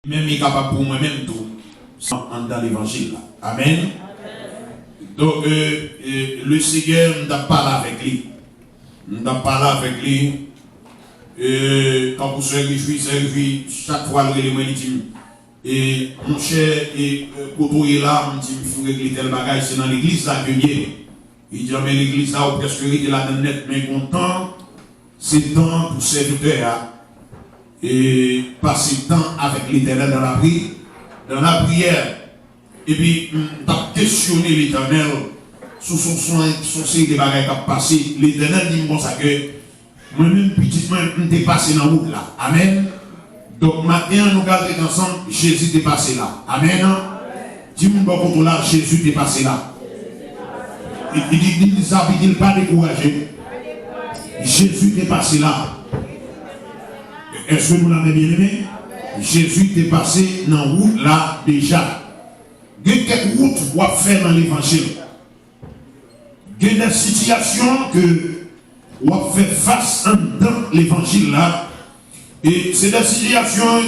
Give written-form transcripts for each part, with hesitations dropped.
Même il est capable pour moi-même tout. Dans l'évangile. Amen. Donc, le Seigneur n'a pas parlé avec lui. N'a pas parlé avec lui. Quand vous serez réjoui, chaque fois le élément dit, et mon cher, et quand on est là, on dit, il faut régler tel bagage, c'est dans l'église là que il dit, mais l'église là, au presque il est là dans net, mais content, c'est temps pour serviteur, et passer temps avec l'éternel dans la prière, et puis, on a questionné l'éternel, sous son soin, son série de bagages qui a passé, l'éternel dit, bon, ça que, moi-même, petit, je suis passé dans la route là. Amen. Donc, maintenant, nous regardons ensemble, Jésus est passé là. Amen. Dis-moi, quand là, Jésus est passé là. Il dit ça, il dit pas découragé. Jésus est passé là. Est-ce que nous l'avons bien aimé? Jésus est passé dans la route là déjà. Il y a quelques routes qu'on faire dans l'évangile. Il y a des situations que on fait face dans l'évangile là, et c'est des situations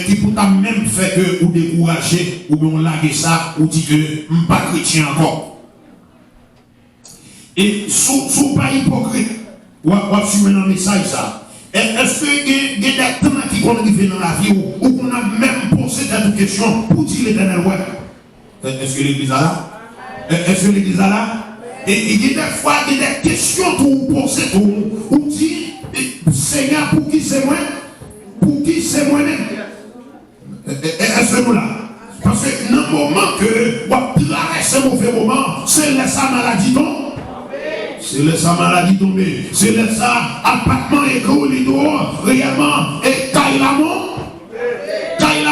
qui pour même fait que ou décourager, ou on lague ça, ou dit que je ne suis pas chrétien encore. Et sous pas hypocrite, ou suivre un message ça. Est-ce qu'il y a des temps qui vont arriver dans la vie où on a même posé cette question pour dire l'éternel ouais? Est-ce que l'église a là? Est-ce que l'église a là? Et il y a des fois, il y a des questions pour vous poser, pour vous dire, Seigneur, pour qui c'est moi? Pour qui c'est moi-même? Est-ce que nous là? Parce que dans le moment que vous traversez ce mauvais moment, c'est laisser maladie tomber. C'est laisser maladie tomber. C'est laisser appartement et colis dehors, réellement, et taille la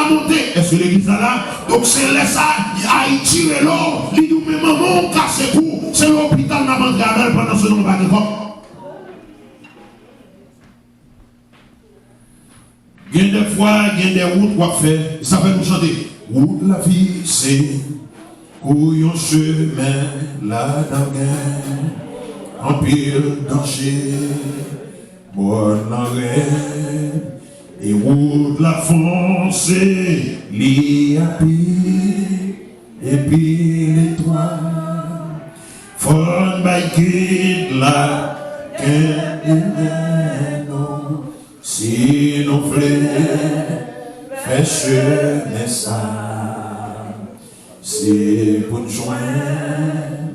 montée. Est-ce que l'église là? Donc c'est laisser à tirer l'or, il dit, mais maman, on casse tout. C'est l'hôpital n'a pas de pendant ce nombre de fois. Il y a des fois, il y a des routes qu'on fait. Ça fait nous chanter. Route la vie, c'est couillon chemin, la dingue, en pile danger, bonne l'arrêt, et route la foncée, l'y a pire, et puis l'étoile. Fon baikit la kenino si nous voulons faire chemin ça c'est pour nous joindre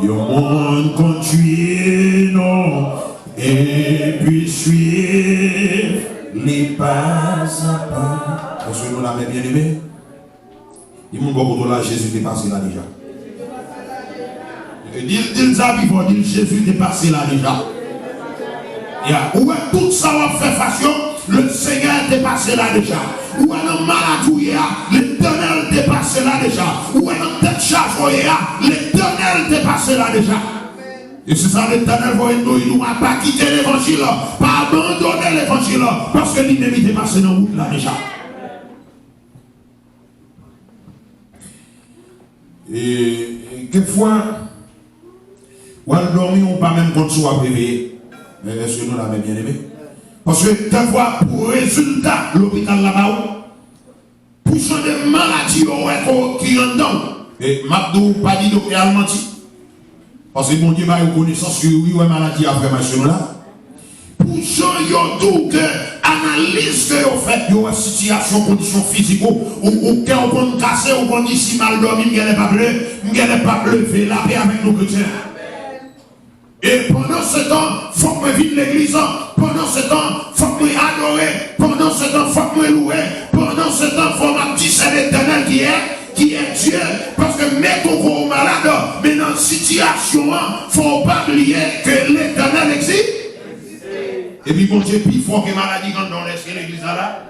du monde conduit non et puis suivre les pas à pas. Est-ce que nous l'avons bien aimé? Il m'a beaucoup là Jésus est passé là déjà. Dis ça vivant, dis Jésus est passé là déjà. Où est tout ça on fait façon, le Seigneur est passé là déjà. Où est dans maladie, l'éternel est passé là déjà. Où est dans tête charge, l'éternel est passé là déjà. Et c'est ça l'éternel il nous a pas quitté l'évangile, pas abandonné l'évangile, parce que lui-même est passé dans la route là déjà. Et quelquefois, ou alors dormir ou pas même quand soit réveillé. Mais est-ce que nous l'avons bien aimé? Parce que quelquefois, pour résultat, l'hôpital là-bas, pour changer de maladie qui est dedans, et Mabdou pas dit donc il menti. Parce que mon Dieu m'a eu connaissance que oui, ouais, maladie après machin là. Pour changer que analyse que vous faites de situation, condition physique, ou qu'on peut casser, ou qu'on dit si mal dormi, il n'est pas levé la paix avec nos chrétiens. Et pendant ce temps, il faut que je vive l'église. Pendant ce temps, il faut que je adorer. Pendant ce temps, il faut que je louer. Pendant ce temps, il faut que je dise c'est l'éternel qui est Dieu. Parce que mettre au gros malade, mais dans la situation, il ne faut pas oublier que l'éternel existe. Et puis, bon Dieu, plus fort que maladie quand on laisse l'église là.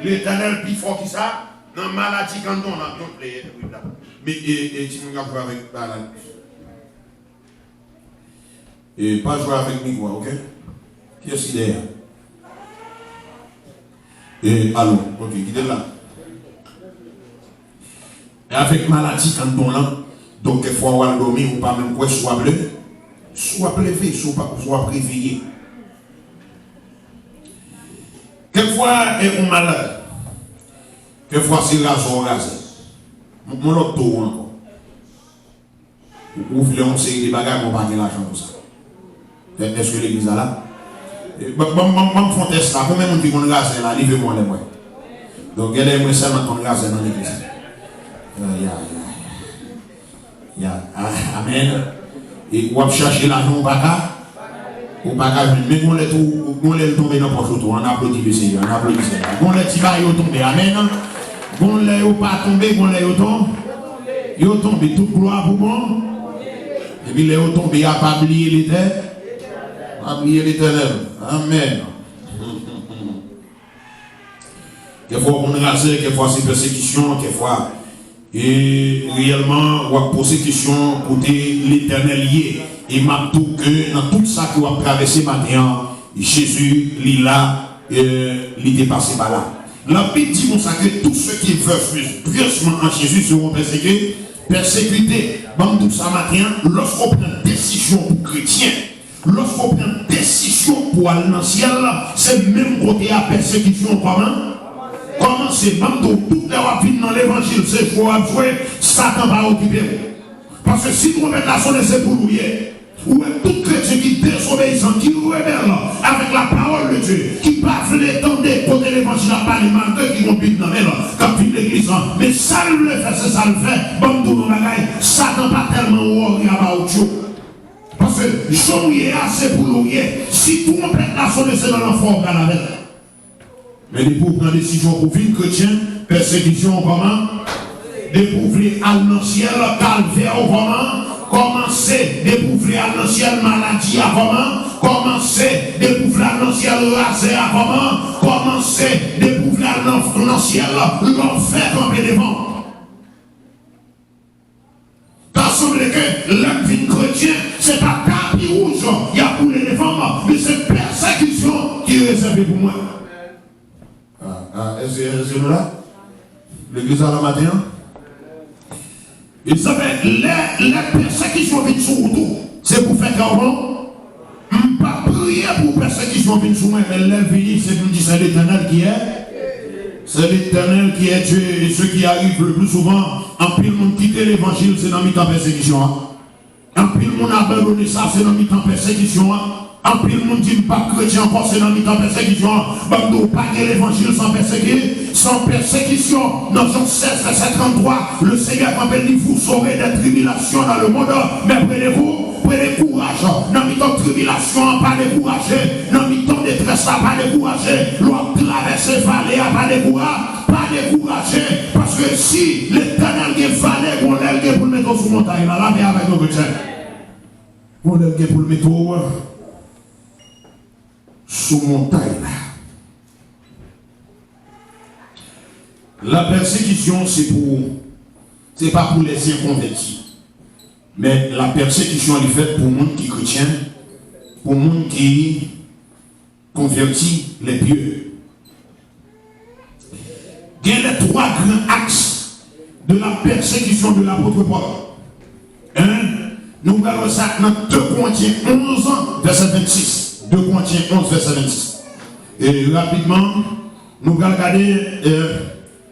L'éternel plus fort que ça. Dans maladie quand on a d'autres players. Mais, tu me regardes avec maladie. Et pas jouer avec moi, ok? Qui est-ce qui est derrière? Et allô, ok, qui est là? Et avec maladie, quand on l'a, donc il faut avoir dormi ou pas même quoi, soit bleu, soit levé, soit réveillé. Quelquefois, on est malade. Quelquefois, c'est raison rasé. Mon autre tour encore. Vous voulez on série de bagages pour pas l'argent pour ça. Est-ce que l'église est là? Je fais un test là. Combien de gens qui ont rasé là? Livrez-moi les moyens. Donc, il y a des seulement qui ont rasé dans l'église. Amen. Et vous cherchez l'argent au bagages. Ou pas mais on les tomber dans poche autour, on applaudit le Seigneur, on applaudit le Seigneur. On les petits bails tomber, amen. On les pas tomber, on les tomber. Ils tombent toute gloire pour bon. Et puis les tombent, il n'y a pas oublié l'éternel. Pas oublié l'éternel. Amen. Quelquefois on rase, quelquefois c'est persécution, quelquefois et réellement on pose question côté l'éternel lié. Et m'a tout que dans tout ça qui va traverser matin, Jésus, il est passé par là. La Bible dit comme ça que tous ceux qui veulent pieusement en Jésus seront persécutés. Dans tout ça matin, lorsqu'on prend une décision pour chrétien, lorsqu'on prend une décision pour aller dans le ciel, c'est même côté à persécution comment c'est même toutes les rapides dans l'évangile, c'est pour jouer, Satan va occuper. Parce que si vous mettez la sonne, c'est pour nous. Ou tout chrétien qui désobéissant, qui rebelle avec la parole de Dieu, qui passe les temps de côté l'évangile à parler malgré qui vont vite dans quand il l'église. Mais ça le fait, c'est ça le fait. Bon, tout le monde, Satan pas tellement worry about you. Parce que je assez pour nous. Si tout le monde pète la sonne, c'est dans l'enfant à la veille. Mais les pour prendre décision pour vivre chrétien, persécution comment? Découvrir à l'ancien calvaire comment? Commencer découvrir à l'ancien maladie à comment? Commencer découvrir à l'ancien rasé à comment? Commencer découvrir à l'ancien l'enfer comme devant. T'as semblé que la vie chrétien, c'est pas tapis rouge, il y a pour les défendre, mais c'est persécution qui est réservée pour moi. Est-ce que nous là? L'église à la matin? Il s'appelle les persécutions viennent sur vous. C'est pour faire qu'avant, pas prier pour persécution viennent sur moi, mais l'elle vient, c'est pour dire c'est l'éternel qui est. C'est l'éternel qui est Dieu. Et ceux qui arrivent le plus souvent, en pile monde quitter l'évangile, c'est dans mi-temps persécution. En pile monde abandonner ça, c'est dans mi-temps persécution. En pile monde dit pas chrétien encore, c'est dans mi-temps persécution. Bando pas que l'évangile sans persécution. Dans Jean 16, verset 33, le Seigneur appelle dit vous saurez des tribulations dans le monde, mais prenez courage. Dans mi-temps tribulation, pas décourager. Dans mi-temps détresse, pas décourager. L'on traverse vallée, pas décourager. Parce que si l'éternel qui est vallée, on l'a pour le mettre sous montagne, là, mais avec nos chrétiens. On l'a pour le mettre sous montagne. La persécution, c'est pas pour les inconvertis. Mais la persécution, elle est faite pour le monde qui est chrétien, pour le monde qui convertit les pieux. Il y a les trois grands axes de la persécution de l'apôtre Paul. Nous regardons ça dans 2 Corinthiens 11, verset 26. 2 Corinthiens 11, verset 26. Et rapidement, nous allons regarder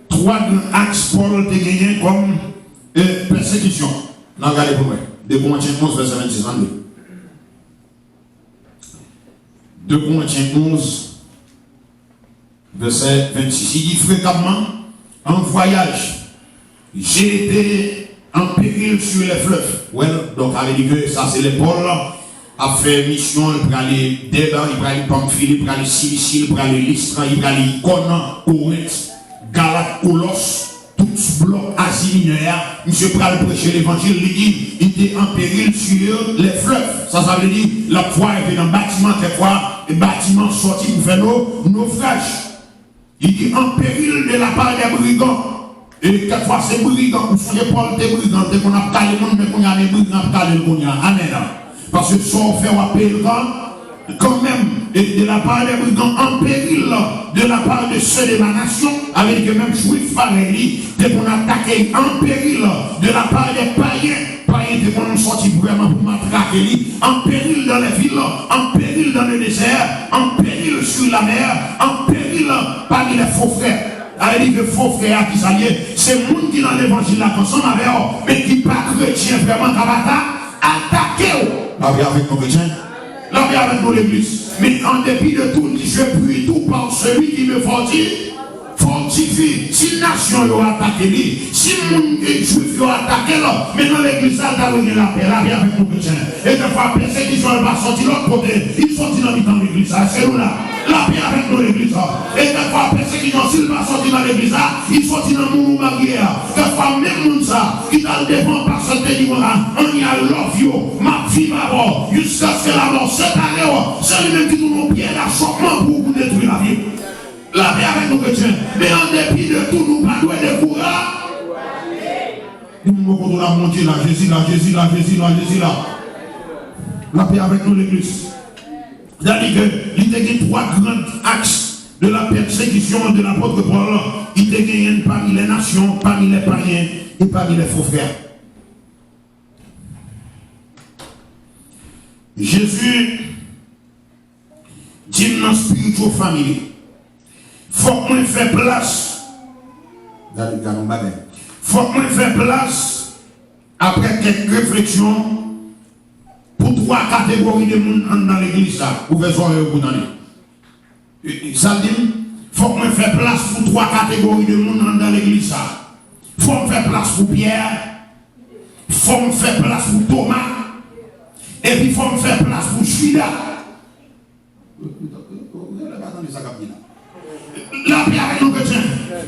3 axes Paul de gagner comme persécution. Nous regardez pour moi. 2 Corinthiens 11, verset 26. 2 Corinthiens 11, verset 26. Il dit fréquemment, en voyage, j'ai été en péril sur les fleuves. Ouais, donc, ça veut dire que ça, c'est les Paul a fait mission, il va aller Dédan, il va aller Pamphylie, il va aller Cilicie, il va aller Lystre, il va aller Conan, Corinthe, Galate, Colos, tout ce bloc Asie mineure. Monsieur Pral prêcher l'évangile, il dit, il était en péril sur les fleuves. Ça veut dire, la foi était dans le bâtiment, quelquefois, les bâtiments sortis pour faire nos naufrages. Il dit en péril de la part des brigands. Et quelquefois, ces brigands, ou sont des Paul des brigands, dès qu'on a calé le monde, mais qu'on a des brigands, calé le monde. Amen. Parce que son fait à pèlerin, quand même, et de la part des brigands en péril, de la part de ceux de ma nation, avec les mêmes juifs pareils, dès qu'on attaquait en péril, de la part des païens, dès qu'on sorti vraiment pour matraquer, en péril dans les villes, en péril dans le désert, en péril sur la mer, en péril parmi les faux frères. Elle dit que faux frère qui s'allie, c'est le monde qui dans l'évangile là, ensemble avec eux, mais qui pas chrétien vraiment qui va attaquer. La vie avec nos chrétiens, la vie avec nous l'église. Mais en dépit de tout, je prie tout par celui qui me fortifie. Si la nation a attaqué lui, si le monde juif a attaqué là, mais dans l'église, ça a donné la paix, la vie avec nos chrétiens. Et des fois, persécution, elle va sortir de l'autre côté, il sortit dans l'église, c'est nous là. La paix avec nous l'église. Et des fois, persécution, s'il va sortir dans l'église, il sortit dans le monde marié. Des fois, même monde ça, qui t'a le défend par ce pays, on y a love you, ma fille va voir, jusqu'à ce que la mort sépare, c'est lui-même qui nous pied la chopement pour vous détruire la vie. La paix avec nos chrétiens. Mais en dépit de tout, nous pas doués de courage. Nous avons la montée là, Jésus là. La paix avec nous l'église. C'est-à-dire qu'il y a trois grands axes de la persécution de l'apôtre Paul. Il y a gagné parmi les nations, parmi les païens et parmi les faux frères. Jésus dit dans la spirituelle famille, faut qu'on fasse place. Faut qu'on fasse place après quelques réflexions pour trois catégories de monde dans l'église. Vous pouvez voir vous donner. Ça dit, faut qu'on fasse place pour trois catégories de monde dans l'église. Faut qu'on fasse place pour Pierre. Faut qu'on fasse place pour Thomas. Et puis faut qu'on fasse place pour Judas. La paix avec nos chrétiens.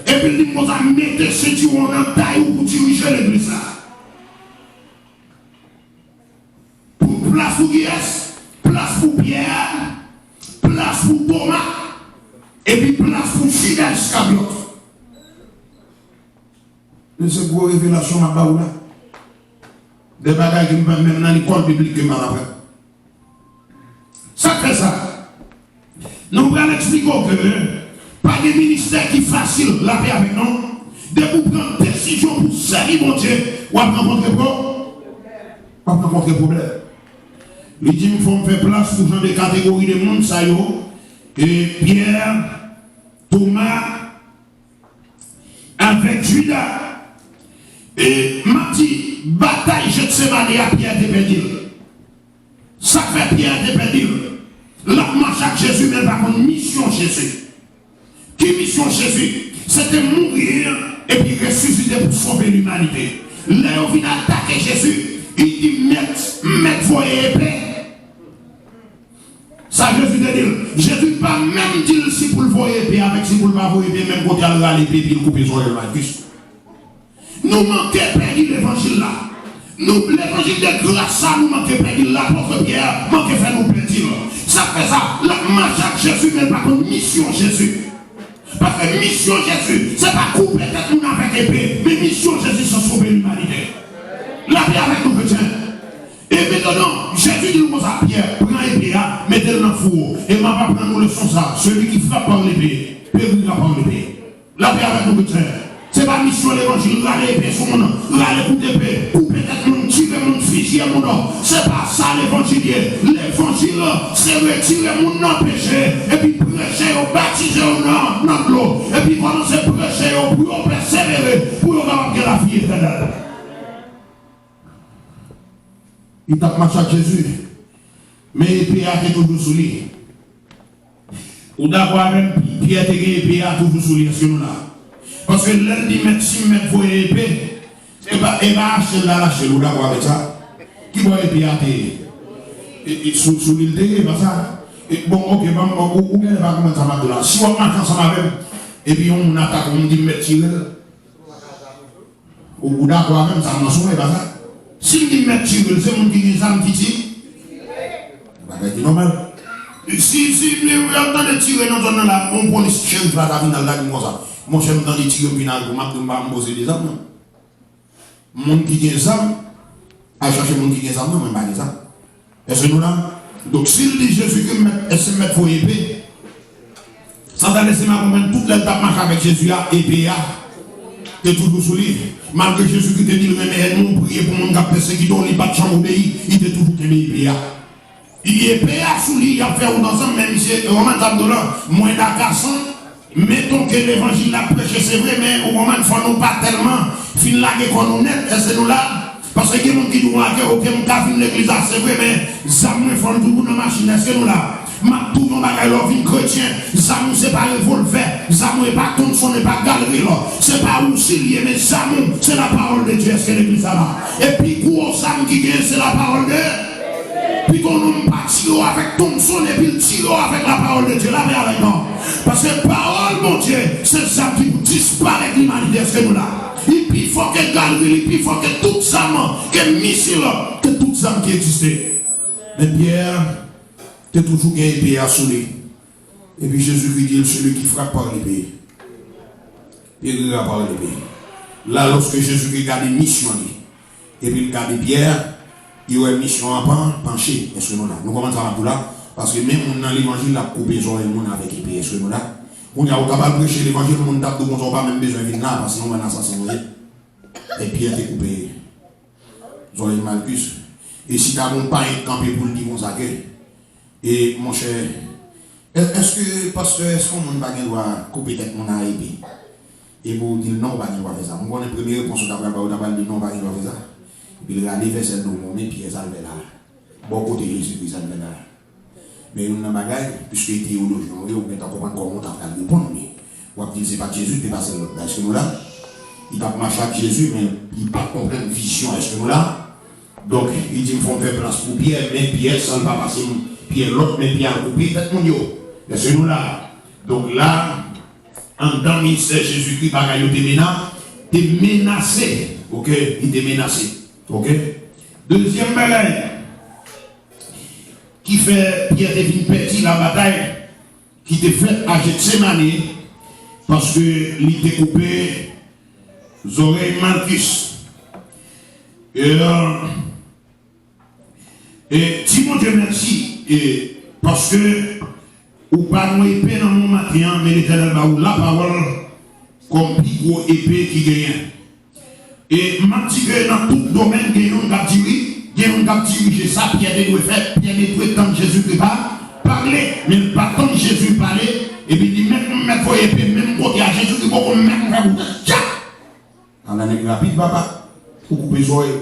Et puis il nous a mis ce qui ont en taille pour diriger l'église. Place pour qui est? Place pour Pierre, place pour Thomas, et puis place pour Judas Iscariote. C'est une grosse révélation à Baoula. Des bagages qui me permettent même dans l'école biblique que je m'appelle. Ça fait ça. Nous allons expliquer que pas de ministère qui est facile, la paix avec nous. Dès que vous prenez une décision pour servir mon Dieu, vous allez rencontrer problème. Il dit qu'il faut faire place pour genre de catégories de monde, ça y est. Et Pierre, Thomas, avec Judas. Et m'a dit, bataille, je ne sais pas, à Pierre de perdu. Ça fait Pierre de perdu. La marche avec Jésus, mais par contre, mission Jésus. Qui mission Jésus? C'était mourir et puis ressusciter pour sauver l'humanité. Là, on vient attaquer Jésus. Il dit, mettre voyez épée. Ça, Jésus te dit, Jésus pas même dit si pour le voir épée, avec si pour le pas voir épée, même quand il a l'épée, il coupe son évangile. Nous manquons perdre l'évangile là. Nous, l'évangile de grâce, ça nous manquons perdre l'apôtre Pierre, manquons faire nous perdre. Ça fait ça, la marche avec Jésus, mais par contre, mission Jésus. Parce que mission Jésus, c'est pas couper tête nous avec épée, mais mission Jésus, c'est sauver l'humanité. La paix avec nous chrétiens. Et maintenant, Jésus dit nous à Pierre, prends l'épée, mettez-le dans le four. Et ma va prendre le son ça. Celui qui frappe par l'épée, périra par l'épée. La paix avec nous chrétiens. C'est pas mission l'évangile, là l'épée sur mon nom, là les coups d'épée, ou peut-être mon tirer mon fusil à mon nom. C'est pas ça l'évangile. L'évangile, c'est retirer mon nom péché, et puis prêcher au baptiser au nom dans l'eau, et puis commencer à prêcher au pour persévérer, pour avoir que la vie éternelle. Il t'a marché à Jésus, mais Pierre a toujours sous lui. Ou d'avoir même Pierre a toujours sous lui, sur nous là. Parce que lundi, si mettre vos épées, et va acheter là, lâcher l'eau d'avoir avec ça. Qui va épée à terre? Sous l'île de pas ça. Bon, ok, ou bien va commencer à mettre là. Si on marche ensemble avec, et puis on attaque, on dit mettre tirer. Ou d'avoir même ça, on s'en pas ça. Si on dit mettre tirer, c'est mon qui dit ça, qui tire. C'est normal. Si vous entendez tirer dans la zone là, on prend les chiens là, la finale là, comme ça. Mon chef dans les tirs final pour me poser des armes. Mon qui a des armes, à chercher mon qui a des armes, non, mais pas des armes. Est-ce que nous là? Donc s'il dit Jésus que se mettre vos épées, ça va laisser ma comprendre toute l'étape marche avec Jésus à épée, et toujours sous lui. Malgré Jésus qui te dit le même mon prier pour mon gars persécuté, il bat de chambre obéi, il te toujours aimé épée. Il est épée sous lui, il a fait un ensemble, même si on a moins d'argent. mettons que l'évangile l'a prêché, c'est vrai, mais au moment où il faut nous pas tellement fin là qu'on nous net, est-ce que nous là? Parce que les gens qui nous ont ok, on a fini l'église, c'est vrai, mais ça me fait tout dans la machine, est-ce que nous là? Ma tout dans la vie chrétien, ça nous c'est pas revolver, ça nous n'est pas ton n'est pas galerie là, c'est pas auxilier, mais ça nous c'est la parole de Dieu, est-ce que l'église là? Et puis pour ça qui gagne, c'est la parole de Dieu. Puis qu'on nous pas tire avec ton son et puis tire avec la parole de Dieu, la paix avec nous. Parce que parole, mon Dieu, c'est ça qui disparaît de l'humanité, est-ce que nous là? Et puis il faut que galerie, et puis il faut que tout ça, que missile, que tout ça qui existait. Mais Pierre, tu es toujours gagné épée à souler. Et puis Jésus dit, celui qui frappe par l'épée, il rira par l'épée. Là, lorsque Jésus regarde une mission, et puis il regarde Pierre, il y a une mission à pencher. Est-ce que nous là? Nous commençons à là, parce que même dans l'évangile, la coupé les oreilles avec épée. Est-ce que nous là? On est capable de prêcher l'évangile, on n'a pas même besoin de venir là, parce que nous, on a un assassin. Et Pierre t'es coupé. Zoé Malchus. Et si tu n'as pas campé pour le dire, on s'accueille. Et mon cher, est-ce que, parce que, est-ce qu'on n'a pas droit couper tête mon épée? Et vous dites non, on va pas faire ça. On a une première réponse d'après, on va dire non, on va pas faire ça. Il regarde les versets de mon pied, ça le là. Bon côté Jésus-Christ, ça le là. Mais on a un bagage, puisque il était au logement, on est encore comment on t'a répondre. On va dire c'est pas Jésus, c'est pas celle là. Est-ce que nous là? Il t'a marché avec Jésus, mais il n'a pas compris une vision. Est-ce que nous là? Donc, il dit qu'il faut faire place pour Pierre, mais Pierre, ça ne va pas passer. Pierre l'autre, mais Pierre coupé, tête mon Dieu. Est-ce que nous là? Donc là, en dans le ministère Jésus-Christ, il est menacé. Ok? Il est menacé. Ok? Deuxième bagaille qui fait Pierre devine petit la bataille qui était faite à Gethsemane parce que il était coupé les oreilles Malchus. Et si mon Dieu merci, et parce que ou pas nous épée dans mon matin, mais l'Éternel va ou la parole comme plus gros épée qui gagne. Et je dis que dans tout domaine, il y a un cap diriger ça, Pierre doit faire, Pierre doit tant Jésus ne pas parler, mais pas tant Jésus parler, et puis il dit même faut épée, même côté à Jésus, il faut même faire tcha! Dans l'année rapide, papa, pour couper les oreilles.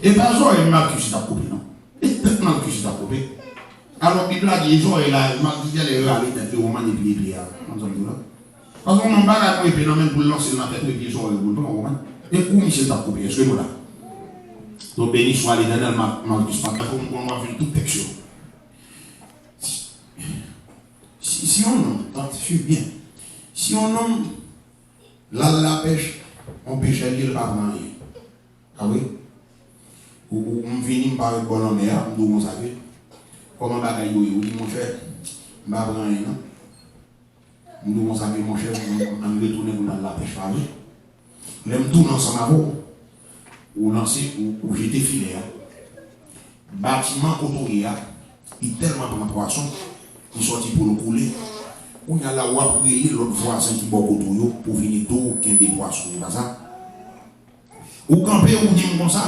Et pas les oreilles, Malchus t'a coupé, non? Et peut-être Malchus t'a coupé. Alors, il a dit les oreilles là, Malchus elle est râlée, tête, on manipule les pieds, parce qu'on n'a pas la épée, non, même pour lancer dans la tête, les pieds sont et où Michel t'a coupé, est-ce que nous là? Donc béni soit l'Éternel, Malchus, on va faire toute texture. Si on nomme, suis bien, si on nomme la pêche, on pêche à l'île par rien. Ah oui? Ou on finit par le bon homme, on doit savoir. Comment bagaille ou dit mon cher, je ne vais pas prendre rien. On doit savoir mon cher, on va retourner dans la pêche par lui. Même tout ensemble avant, ou lancer, ou jeter filet. Bâtiment autorisé, il est tellement prend poisson, il sorti pour nous couler. On a là où après l'autre voisin qui boit autour pour venir tout, qui a des poissons, c'est pas ça. Ou camper, ou dit comme ça,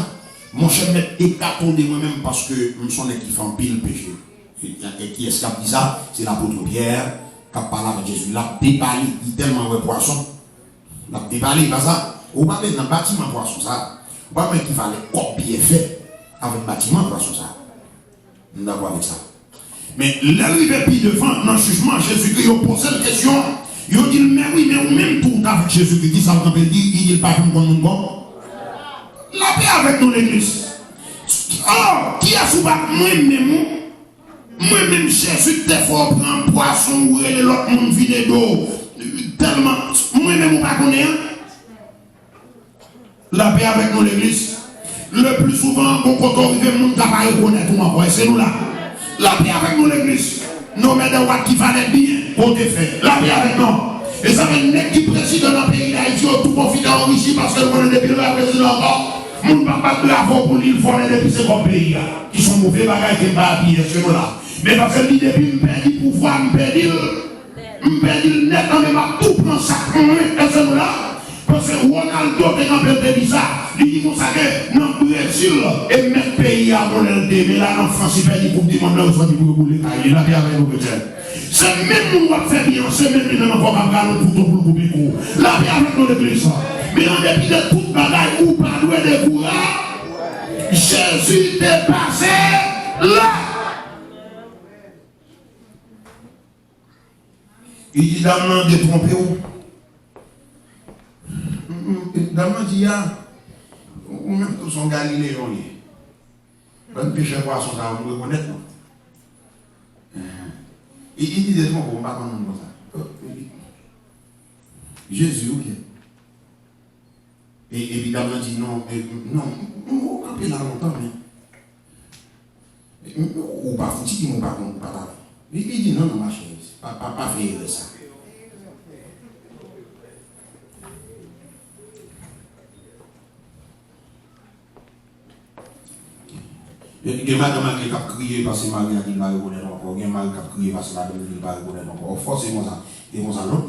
mon cher maître écarté de moi-même parce que je suis qui fait un pile péché. Et qui est-ce qui a dit ça? C'est l'apôtre Pierre qui a parlé avec Jésus. Il a déballé, il tellement de poisson. Il a déballé, pas ça. Ou pas mettre dans le bâtiment poisson ça. Ou pas mettre qu'il fallait copier fait avec le bâtiment poisson ça. Nous d'accord avec ça. Mais l'arrivée puis devant, dans le jugement, Jésus-Christ a posé la question. Il a dit, mais oui, mais même tout avec Jésus-Christ, dit ça, il dit pas comme nous bon. La paix avec nous l'église. Oh, qui a souvent moi-même Jésus, des fois, prend poisson ou l'autre monde vide d'eau. Tellement, moi-même, pas connaître. La paix avec nous l'église. Le plus souvent, quand on arrive, le monde n'a pas reconnaître ou encore. C'est nous là. La paix avec nous l'église. Nous mettons qui fallait bien, on te fait. La paix avec nous. Et ça fait une qui préside dans le pays d'Haïti, tout confident enrichi parce que nous depuis le président encore. Nous ne pouvons pas bravo pour l'île forêt depuis ce bon pays là. Qui sont mauvais bagages qui ne pas habiller ce là. Mais parce que depuis nous perdons le pouvoir, nous perdons le net, on va tout prendre ça et ce là. Parce que Ronaldo est un peu bizarre. Il dit qu'on s'agit dans le Brésil et même pays à l'OLD. Mais là, en France, il perd la Coupe du Monde, là, on soit dit pour rouler. Il a bien avec nous peut-être. C'est même nous qui fait bien, c'est même nous qui avons fait pour tout le public. La vie avec nous l'église. Mais en dépit de toute bagaille, ou pas doué de courage, Jésus est passé là. Il dit, Damnan, détrompez-vous. Damnan dit, ou même tous sont Galiléens. Bonne péché poisson, ça va me reconnaître. Il dit, détrompez-vous, on ne va pas comprendre ça. Jésus, ok. Et évidemment, dit non, on va camper là longtemps, mais. Ou pas, faut dire qu'on va pas. Il dit non, ma chérie, pas faire ça. Il y a des gens qui ont crié parce que Marie a dit qu'il va reconnaître encore. Il y a des gens qui ont crié parce que Marie a dit qu'il va reconnaître encore. Forcément, ça. Et on s'en l'autre.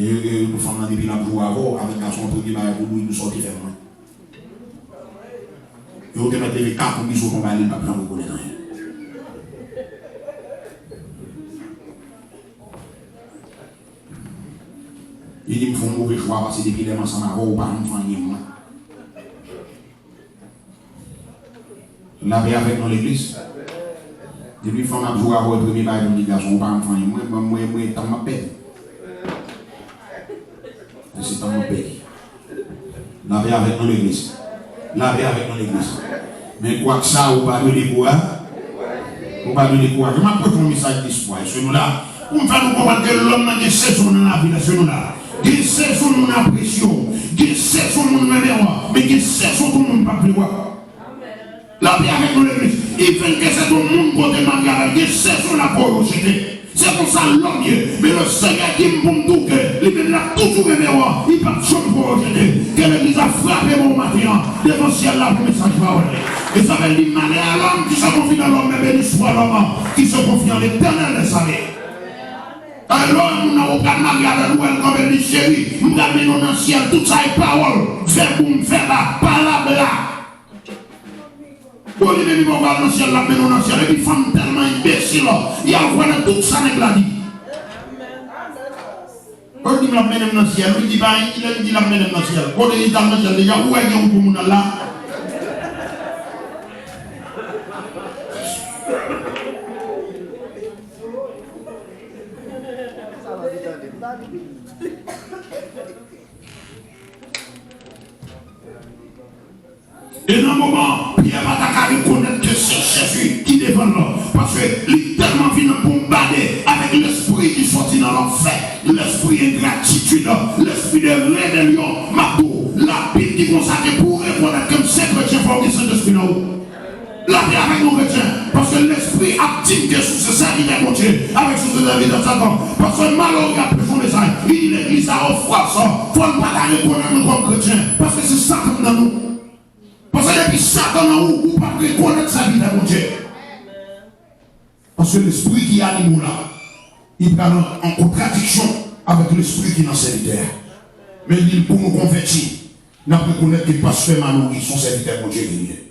Et nous sommes depuis la jour avant, avec un son pour qui m'a voulu nous sortir faire moins. Et on te met les cartes pour qu'ils soient combattus, pas besoin de reconnaître rien. Il dit, il me faut un mauvais choix parce que depuis les ensemble avant, on ne peut pas nous faire moi. La paix avec dans l'église. Depuis que je joue avant le premier bail de l'obligation, on ne peut pas nous faire moi, tant ma paix. C'est dans mon pays. La paix avec dans l'église. La paix avec dans l'église. Mais quoi que ça, on va donner quoi? On va donner quoi? Je m'apporte un message d'espoir. Ce nous-là, on va nous comprendre que l'homme n'a que saison dans la vie. Ce nous-là. Il y a saison dans la pression. Il y a saison dans la mémoire. Mais il y a saison tout le monde ne peut pas plus voir. La paix avec dans l'église. Il fait que c'est tout le monde côté Marie. Il y a saison la porosité. C'est pour ça l'homme, mais le Seigneur qui me dit que il a toujours aimé moi, il n'a pas de chose pour rejeter. Que l'église a frappé mon matin devant le ciel là pour le message parole. Et ça veut dire malheur à l'homme qui se confie dans l'homme, mais béni soit l'homme qui se confie en l'éternel des années. Alors, nous n'avons pas de mariage à nous, comme elle dit chérie, nous avons dans le ciel toute sa parole, faire pour me faire la parole là. Pour les mêmes dans le ciel, la maison dans le ciel, et puis femme tellement imbécile, il y a voilà tout ça n'est pas dit. Quand il dit la maison dans le ciel, il dit la maison dans le ciel. Quand il dit dans le ciel, il y a où est-ce qu'on peut là? Et dans le moment, Pierre va reconnaître que c'est Jésus qui défend l'homme. Parce que littéralement vient bombarder avec l'esprit qui sortit dans l'enfer, l'esprit d'ingratitude, l'esprit de rébellion, la Bible qui consacre pour reconnaître comme c'est chrétien pour que c'est l'esprit dans nous. La paix avec nos chrétiens, parce que l'esprit active que sous ce serviteur de Dieu, avec sous ce serviteur de Satan, parce que malheur a pris son message, il dit l'église a offert ça, il ne faut pas la reconnaître comme chrétien, parce que c'est Satan dans nous. Parce que depuis Satan dans nous, on ne peut pas reconnaître sa vie de Dieu. Parce que l'esprit qui anime nous là, il est en contradiction avec l'esprit qui est dans le serviteur. Mais il dit pour nous convertir, nous devons reconnaître que le pasteur Manouri, son serviteur de Dieu qui est.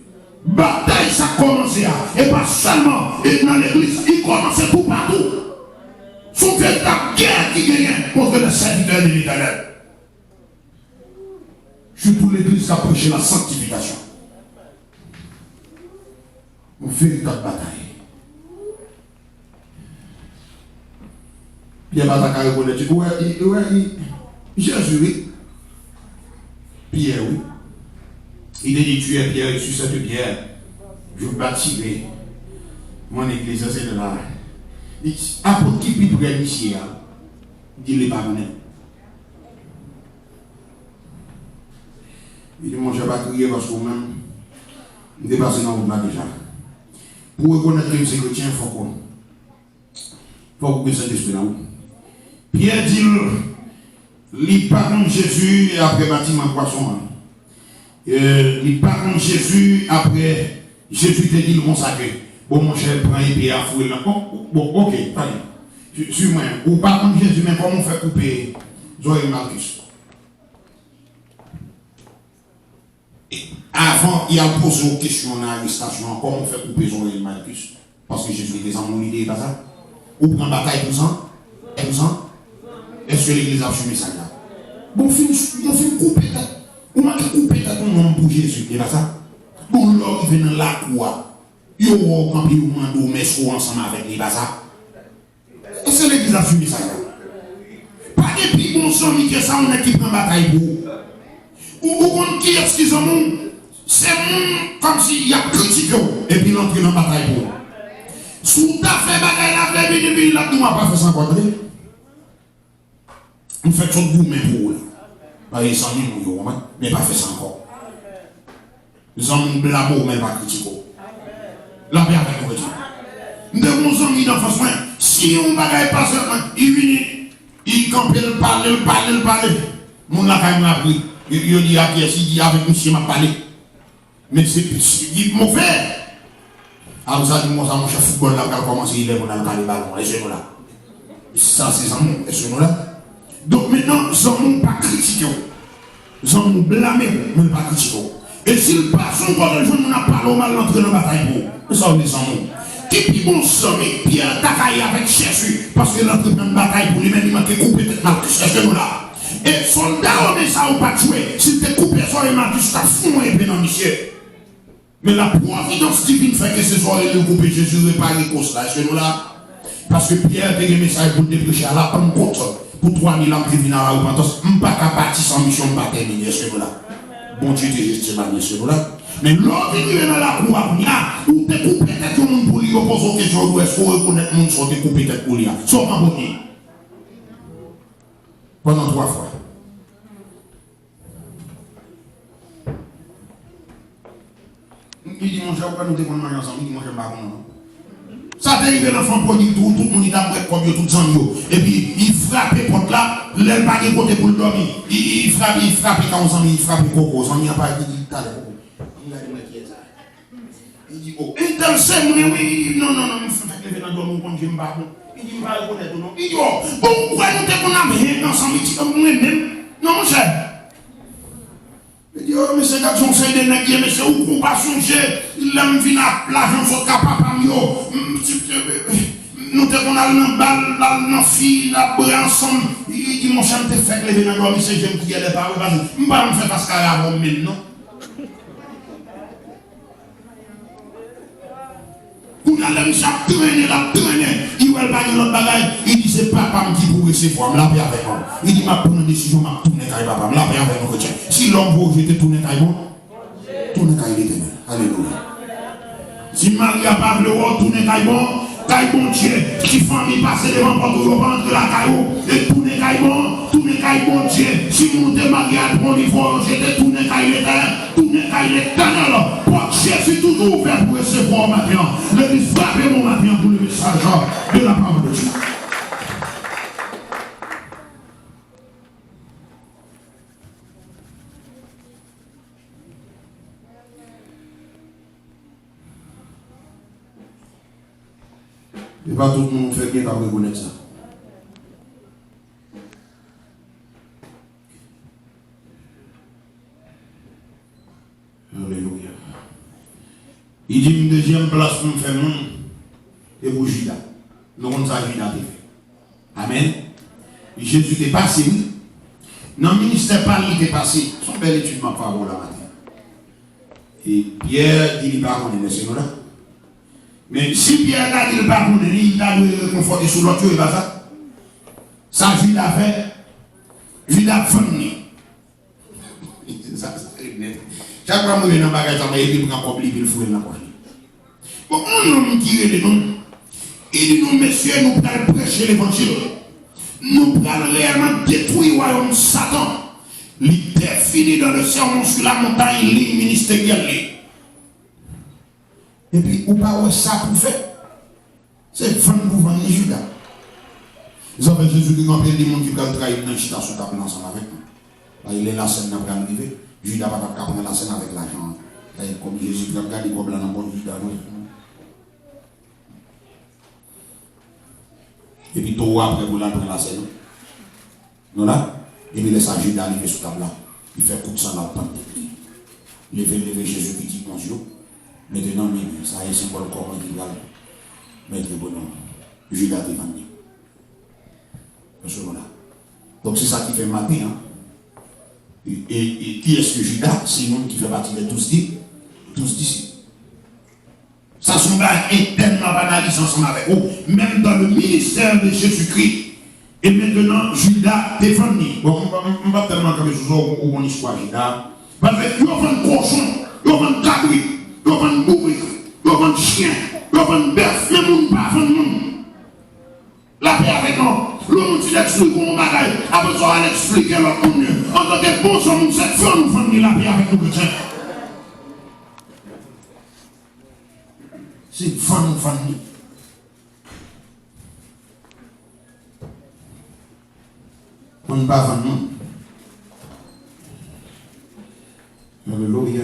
Bataille, ça a commencé à, et pas seulement dans l'église, il commence tout partout. Son véritable guerre qui gagne contre le serviteur de l'Éternel. Surtout l'église qui a prêché la sanctification. Une véritable bataille. Pierre Bataka reconnaît, Jésus, oui. Pierre, oui. Il a dit, tu es Pierre, et sur cette pierre, je bâtirai mon église, c'est de là. Il dit, apôtre qui peut près ici, il dit, les parents. Il dit, mon cher, pas crier parce que moi-même, je dépasse dans le là déjà. Pour reconnaître que c'est chrétien, il faut que Saint-Esprit là. Pierre dit, les parents de Jésus et après bâtiment poisson. Les parents de Jésus après Jésus te dit le consacré. Bon, mon cher, prends et puis à fouiller là. Bon, ok, allez. Suis-moi. Ou parents de Jésus, mais comment on fait couper Zoé Marcus? Avant, il a posé une question dans l'arrestation, comment on fait couper son oreille Marcus? Parce que Jésus était en l'idée, pas ça? Ou prend bataille pour ça? Est-ce que l'église a assumé ça là? Bon, fin couper tête. Ou m'a couper tête un homme pour Jésus, et pas ça? Bon, l'homme qui vient dans la cour, il y a un camp, il y a un mais soit ensemble avec lui, pas ça? Est-ce que l'église a assumé ça là? Pas de plus bon sang, que ça, on est qui prend bataille pour. Ou qui est-ce qu'ils ont? C'est comme s'il y a critiqué et puis l'entrée dans la bataille pour. Sous ta fait bataille la fait bien, là, nous pas fait ça encore. On fait son bout même pour là. Par exemple, mais pas fait ça encore. Les hommes blâment mais pas critiquer. La paix avec nous. De bons amis d'enfance, si on bagaille pas seulement, il vient, il campe, il parle. Mon la quand même appris. Il dit à qui est-ce qu'il dit avec monsieur m'a parlé. Mais c'est mauvais. Alors ça dit, moi, ça, mon chef football là, quand commence, il est, on a le ballon, et c'est nous là. Ça, c'est ça, et c'est nous là. Donc maintenant, nous pas critiquer. Nous blâmer, mais pas critiquer. Et s'il passe encore le jour, on n'a pas le mal d'entrer dans la bataille pour. Ça, on est sans nous. Qui puis bon sommet, Pierre Takaï avec Jésus, parce que l'entrée dans la bataille pour lui-même, il m'a coupé tête Marcus, est-ce que nous là? Et soldat, on est ça, on pas tuer. Si tu coupé sur les Marcus, tu as foué et dans monsieur. Mais la providence divine fait que ce soit le groupe Jésus réparé comme ça. Est-ce que nous là? Parce que Pierre a un message pour dépêcher à la Pentecôte pour 3000 ans qui viennent à la repentance. Je ne peux pas bâtir sans mission, je ne peux pas terminer. Est-ce que nous là? Bon Dieu te estime, est-ce que nous là? Mais l'autre qui est dans la croix, ou te coupe tête pour nous pour lui opposer aux questions, ou est-ce qu'il faut reconnaître le monde soit te couper tête pour lui? Soit pas bon. Pendant 3 fois. Il dit, mon cher, pourquoi nous devons manger ensemble? Il dit, mon cher, pas bon. Ça t'est arrivé l'enfant prodigue, tout le monde est après comme tout le sang. Et puis, il frappe contre là, l'aile pas de côté pour le dormir. Il frappe quand on s'en il frappe coco. On n'y a pas dit, t'as le coco. Il dit, oh, il t'a le seul, oui, non, il faut faire que les gens dorment comme je me bats. Il dit, je ne vais pas reconnaître, non. Il dit, oh, pourquoi nous devons manger ensemble? Il dit, nous-mêmes, non, mon cher. Il dit, oh, mais c'est quand on sait des nègres, mais c'est où qu'on va changer, l'homme vient à l'argent, soit capable à mieux. Nous devons aller dans le bal, dans la fille, dans le ensemble. Il dit, mon cher, tu fais que les gens dorment, c'est j'aime qui est les paroles, parce que je ne vais pas me faire parce qu'il y a un homme, non. Pour aller me traîner, il va pas l'autre bagaille. Il dit, c'est papa qui pour recevoir, je paix avec moi. Il dit, je prends une décision, je tourne avec papa, je paix avec mon chrétien. Si l'homme veut, je te tourne avec moi, tourne avec l'éternel. Alléluia. Si Marie a pas le haut, tourne avec moi, caille bon Dieu. Si famille passe devant pour tout entre la caillou, et tourne avec moi, tourne avec bon Dieu. Si nous te marions à bon niveau, je te tourne avec l'éternel, tourne avec l'éternel. Jésus toujours ouvert pour recevoir maintenant. Le frappez mon matin pour le message de la parole de Dieu. Et pas tout le monde fait bien pour reconnaître ça. Alléluia. Il dit une deuxième place pour me faire monde et pour Judas. Nous avons ça Judas fait. Amen. Jésus est passé. Dans le ministère pas il est passé. Son belle étude ma parole la matin. Et Pierre dit il pas connaître c'est là. Mais si Pierre a dit il pas connaître, il a dû réconforter sur l'autre et pas ça. Ça Judas fait. Judas fait. Ça chaque fois que je suis dans le bagage, je prends un copier et je fous dans la poche. Bon, on homme qui est le nom. Il dit, nous, messieurs, nous allons prêcher l'évangile. Nous allons réellement détruire le royaume Satan. Il est fini dans le sermon sur la montagne, ligne ministérielle. Et puis, où pas ça pour faire? C'est vendre pour vendre les Judas. Ils ont fait Jésus qui a appelé des gens qui veulent trahir dans le chita sous table ensemble avec nous. Il est la scène n'a pas arrivé. Judas n'a pas prendre la scène avec l'argent. Comme Jésus a regardé comme là dans le Judas. Et puis tout après pour la prendre la scène. Non là. Et puis laisse Judas arriver sous table là. Il fait coup de sang dans le temple. lever Jésus qui dit bonjour. Maintenant, ça est symbole comment il va mettre bon nom. Judas est venu. Donc c'est ça qui fait matin. Hein. Et qui est-ce que Judas? C'est un qui fait partie de tous disciples. Ça sont pas internement banalisé ensemble avec vous. Même dans le ministère de Jésus-Christ. Et maintenant, Judas est venu. Bon, on va tellement comme je vous on histoire Judas. Parce que vous avez un cochon, vous avez un cabri, vous avez un bourri, vous avez un chien, vous avez un bœuf, mais vous ne pas vendre. La paix avec nous. L'homme dit explique mon bagage. Après ça, on va expliquer l'autre monde. En tant que bon sang, nous cette fois, nous faisons la paix avec nous chrétiens. C'est famille. On ne va pas vendre. Alléluia.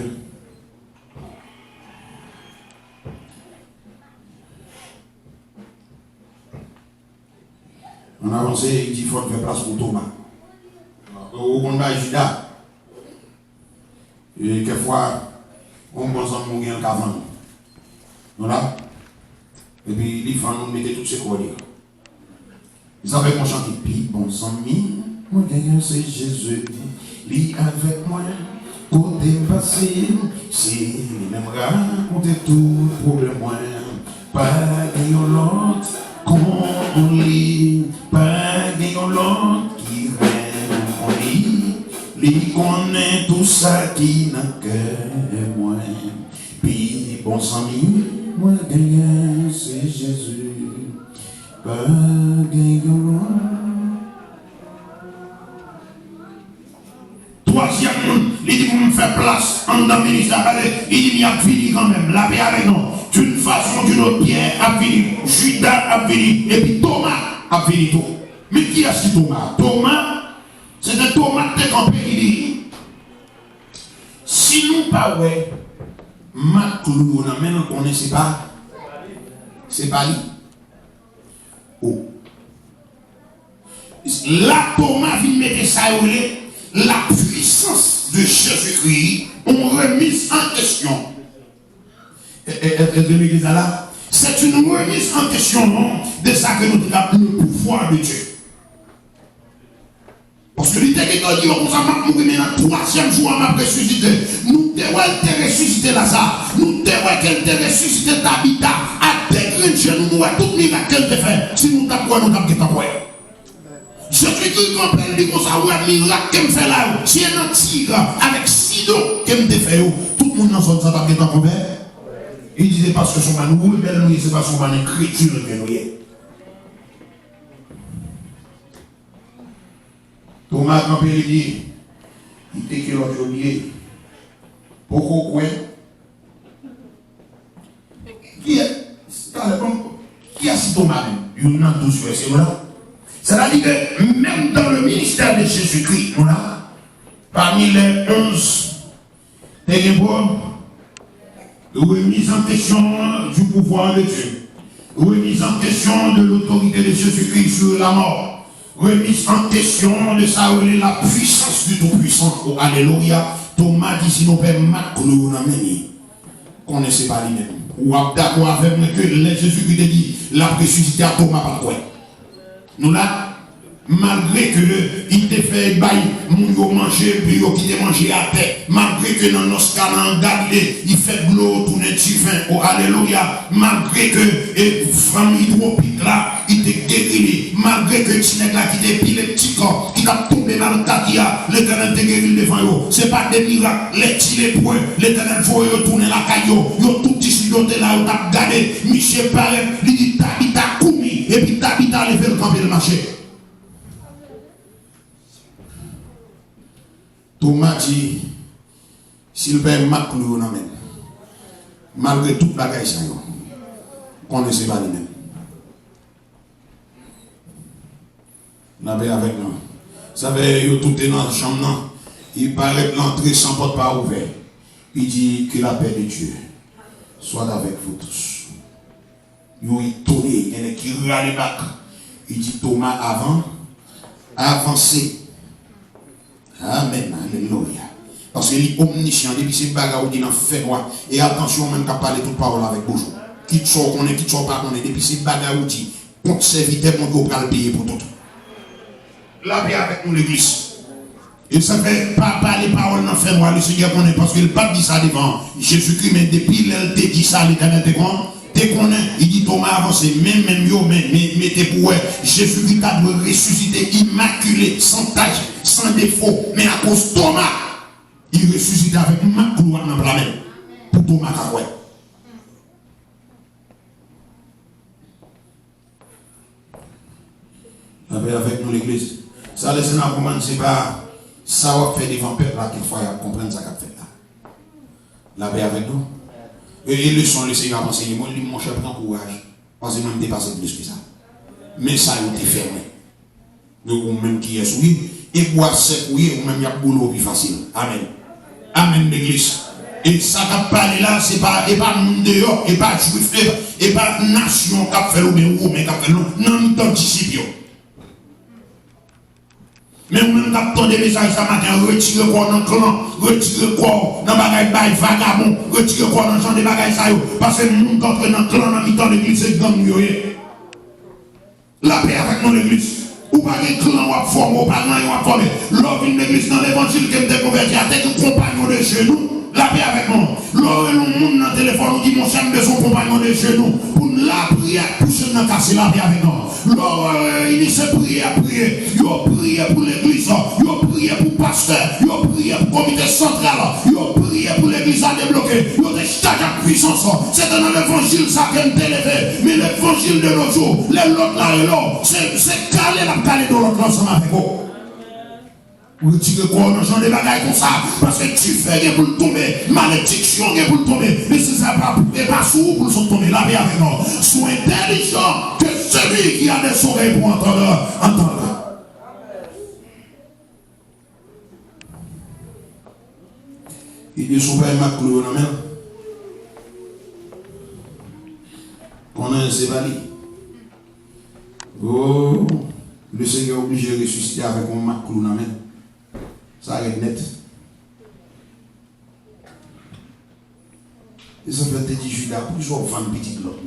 On a avancé, il dit qu'il faut faire place pour Thomas. Au combat Judas. Et quelquefois, on pense à mourir en cavant. Voilà. Et puis, les femmes nous mettaient toutes ces cordes. Ils avaient mon chanté. Puis, bon sang, moi, gagnant, c'est Jésus. Lui avec moi. Côté passé, c'est les mêmes raconter tout problème. Pas gagnant l'autre. Qu'on lit, pas gagnant l'autre qui rêve, on lit, lui connaît tout ça qui n'a que moi. Puis bon sang, moi gagnant c'est Jésus, pas gagnant l'autre. Troisième, il dit pour me faire place en dans le ministère, il dit il y a fini quand même, la paix avec nous. D'une façon, d'une autre, Pierre a fini, Judas a fini, et puis Thomas a fini tout. Mais qui est-ce Thomas? Thomas, c'était Thomas qui dit, si nous pas ouais, Maclou, on ne connaissait pas, c'est pas lui. Oh. Là, Thomas vient mettre ça la puissance de Jésus-Christ, on remise en question. C'est une remise en question de ça que nous avons le pouvoir de Dieu. Parce que l'idée qui dit qu'on va mourir dans le troisième jour, on va ressusciter. Nous devons ressusciter Lazare. Nous devons ressusciter Tabitha. À décrire chez nous, tout miracle qu'elle te fait. Si nous t'apprends, nous t'apprends. Jésus-Christ comprend dit qu'on ça, ouais, miracle qu'elle me fait là. Si elle a un tigre avec 6 dos qu'elle me fait, tout le monde dans son temps t'apprend combien? Il disait parce que son manou, c'est pas son manou écriture que nous y est. Thomas Campé dit, il était que l'autre oublié. Pourquoi quoi? Qui est Thomas même? Il y a 12 versets là. C'est-à-dire que même dans le ministère de Jésus-Christ, parmi les 11 ténèbres, remise en question du pouvoir de Dieu, remise en question de l'autorité de Jésus-Christ sur la mort, remise en question de sa la puissance du Tout-Puissant. Oh, alléluia. Thomas dit si nous père Maclou, qu'on ne sait pas lui-même. Ou d'accord avec moi que Jésus-Christ dit la ressuscité à Thomas par quoi. Nous là, malgré que il te fait bail, mon manger, puis il te manger à terre, malgré que dans nos canons Galilée, il fait de l'eau, tourner du vin, oh alléluia, malgré que famille hydropique là, il te guéri, malgré que tu n'es là qui te pile les petits corps, qui t'a tombé dans le takia, l'éternel te guéri devant eux, c'est pas des miracles, les petits les points, l'éternel faut retourner la caillou, yo tout petit de là, où t'as gardé, Michel Paré, il dit Tabitha Koumi, et puis Tabitha levé le camp et le marché. Thomas dit, s'il perd Maclou, malgré toute la guerre, on ne sait pas lui-même. La paix avec nous. Vous savez, tout est dans la chambre, il paraît que l'entrée sans porte pas ouverte. Il dit que la paix de Dieu soit avec vous tous. Il tourne, il y en a qui râle les bacs. Il dit Thomas avancez. Amen, alléluia. Parce que est omniscient, depuis ces bagages qui n'ont fait droit. Et attention, même qu'à parler toute parole avec bonjour. Qui te sort qu'on est, qui te sort pas qu'on est, depuis ces bagages qui compte serviteur, on doit le payer pour tout. La paix avec nous l'église. Et ça fait pas les paroles dans fait droit, le Seigneur connaît, parce que le pape dit ça devant Jésus-Christ, mais depuis l'elle dit ça, l'éternel te connaît. Te connaît, il dit Thomas avancé, même yo, mais t'es pour Jésus-Christ a dû ressusciter immaculé, sans tache, sans défaut, mais à cause de Thomas, il ressuscite avec ma gloire dans la main. Pour Thomas Kakoué. La paix avec nous l'église. Ça laisse nous comprendre, c'est pas ça va faire devant peuple là qu'il faut comprendre ça qu'a fait là. La paix avec nous. Et le son, le Seigneur a enseigné, moi, mon cher, prends courage. Parce que moi, je dépasse plus que ça. Mais ça, il était fermé. Donc, ou même qui est souillé, et boire sec, oui, ou même il y a boulot plus facile. Amen. Amen, l'église. Et ça qu'a parlé là, c'est pas, et pas monde dehors, et pas juif, et pas nation qui a fait le bien, ou mais qui a fait le non, nous t'anticipons. Mais vous-même, quand vous avez des messages ce matin, retirez quoi dans le clan, retirez quoi dans le bagage vagabond, retirez quoi dans le champ des bagages, parce que nous, quand on est dans le clan, dans le temps de l'église, c'est gang. La paix avec nous, l'église. Ou pas de clan, ou pas formé, ou pas de clan, ou pas formé. L'homme vient de l'église dans l'évangile qui me converti à tes compagnons de chez nous. La paix avec nous. L'homme, le monde dans le téléphone, nous dit mon cher de son compagnon de chez nous. Pour la prière, pour se nous casser la paix avec nous. L'homme, il dit c'est prier. Il a prié pour l'église, il a prié pour le pasteur, il a prié pour le comité central, il a prié pour l'église à débloquer. Il a déchargé la puissance. C'est dans l'évangile ça qu'on est élevé. Mais l'évangile de nos jours, les l'autre là et là, c'est calé dans l'autre ensemble avec vous. Vous tirez quoi dans le genre de bagailles comme ça, parce que tu fais pour le tomber, malédiction pour le tomber, mais c'est ça pas sourd pour le tomber, la vie avec nous. Sois intelligent que celui qui a des oreilles pour entendre. Il dit son père m'a cloué dans la main. On a un sévali. Oh, le Seigneur est obligé de ressusciter avec un m'a cloué dans la main. Ça arrive net. Et ça fait petit Judas, pour qu'ils soient enfants petit l'autre.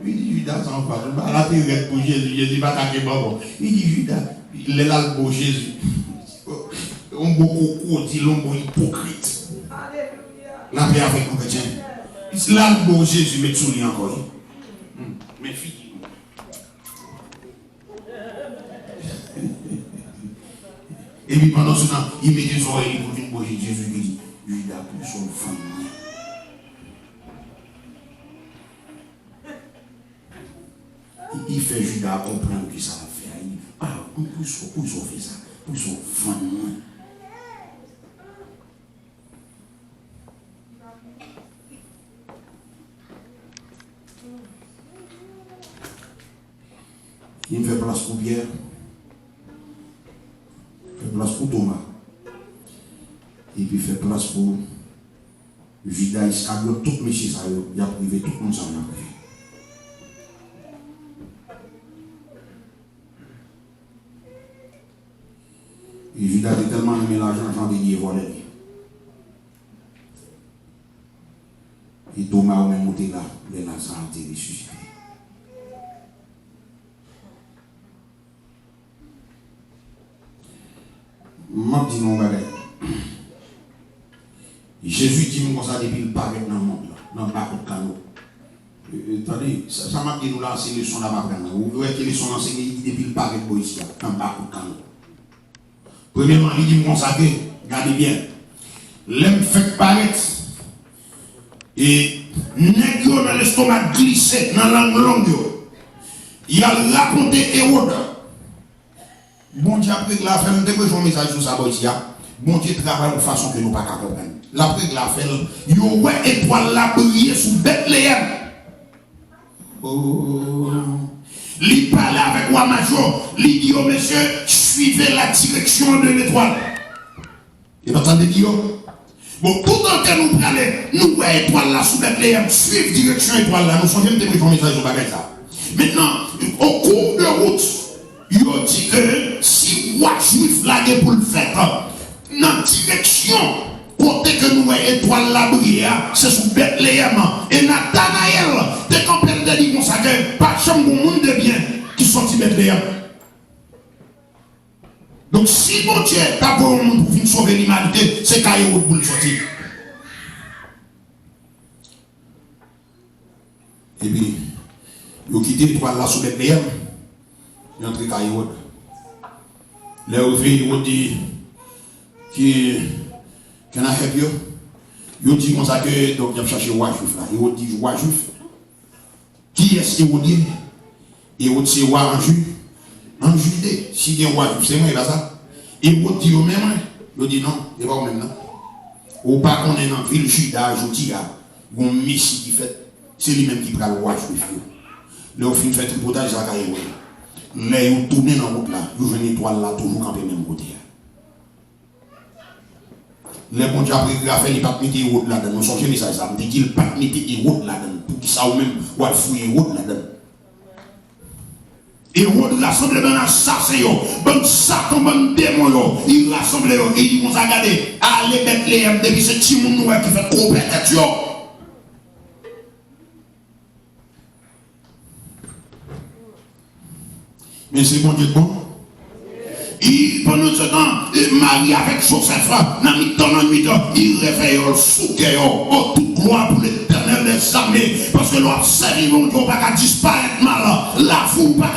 Il dit Judas, ça en parle. La théorie pour Jésus, Jésus va t'attaquer bon. Il dit Judas, il est là pour Jésus. On beaucoup dit l'homme hypocrite. La paix avec nous, chrétiens. Il est là pour Jésus, mais tout encore. Mais fille. Et puis pendant ce temps, il met des oreilles pour une bougie. Jésus qui dit, Judas pour son famille. Il fait Judas comprendre que ça va faire. Il dit, ah, pour ils ont fait ça, pour son famille. Il me fait place pour Pierre. Fait place pour Thomas. Et puis fait place pour Judas Iscariote, tout monsieur ça, il a privé tout le monde ça en a privé. Et Judas a tellement aimé l'argent, j'en ai dit volé. Et Thomas a même monté là, le Lazare a été ressuscité. Je dis non, Jésus dit comme ça depuis le paraît dans le monde, dans le bateau de canot. Attendez, ça m'a dit nous là, c'est les leçons là-bas. Vous voyez que les leçons enseignées depuis le paraît de ici, dans le bateau de canot. Premièrement, il dit comme ça que, regardez bien, l'aime fait paraître et nègre dans l'estomac glissé dans la langue. Il a raconté Hérode. Bon Dieu, après que la femme, dès que j'ai un message sur ça, bon Dieu travaille de façon que nous ne pouvons pas comprendre. L'après que la femme, il y a une étoile là briller sous Bethléem. Oh. Il parlait avec moi, major. Il dit, oh monsieur, suivez la direction de l'étoile. Et vous entendez dire, bon, tout le temps que nous parlons, nous voyons l'étoile là sous Bethléem, suivez la direction de l'étoile là. Nous sommes jamais de un message sur bagage ça. Maintenant, au cours de route, il dit que si roi juif là pour le faire, dans la direction c'est sous Bethléem. Et Nathanaël, dès qu'on peut le dire consacré, pas de chambre au monde de bien qui sortit Bethléem. Donc si mon Dieu t'a pour venir sauver l'humanité, c'est Caillou pour le sortir. Et puis, ils ont quitté l'étoile là sous Bethléem. Ils ont entré Caillou. Les ouvriers, ils ont dit qu'on a help you. Ils ont dit comme ça que donc ils ont cherché roi juif là. Ils ont dit roi juif. Qui est-ce qu'ils ont dit? Ils ont dit roi en Judée. Si il y a un roi juif, c'est moi, là ça. Ils ont dit au même. Ils ont dit non, c'est pas au même là. Ou pas qu'on est dans la ville Juda, Jodia, où un messie qui fait. C'est lui-même qui prend le roi juif. Là, au fin de fait tripotage à Caillou. Là, ils ont tourné dans la route là. Ils ont une étoile là, toujours campé même côté. Les bons dieux après fait les pas mettre route là-dedans. Nous sommes ça, ça me dit qu'il pas mettre route là-dedans. Pour qu'ils ça ou même, ou à fouiller route là-dedans. Et route rassemble ben assassin yo, ben Satan, ben démon yo. Il rassemble yo, et ils vont regarder. Allez Bethléem, depuis ce petit monde noir qui fait trop peut-être yo. Mais c'est bon Dieu bon. Et pendant ce temps, Marie avec Joseph, dans la nuit, il réveille le souquet, oh, toute gloire pour l'Éternel des armées, parce que l'on servi mon Dieu, pas qu'à disparaître mal, la foule pas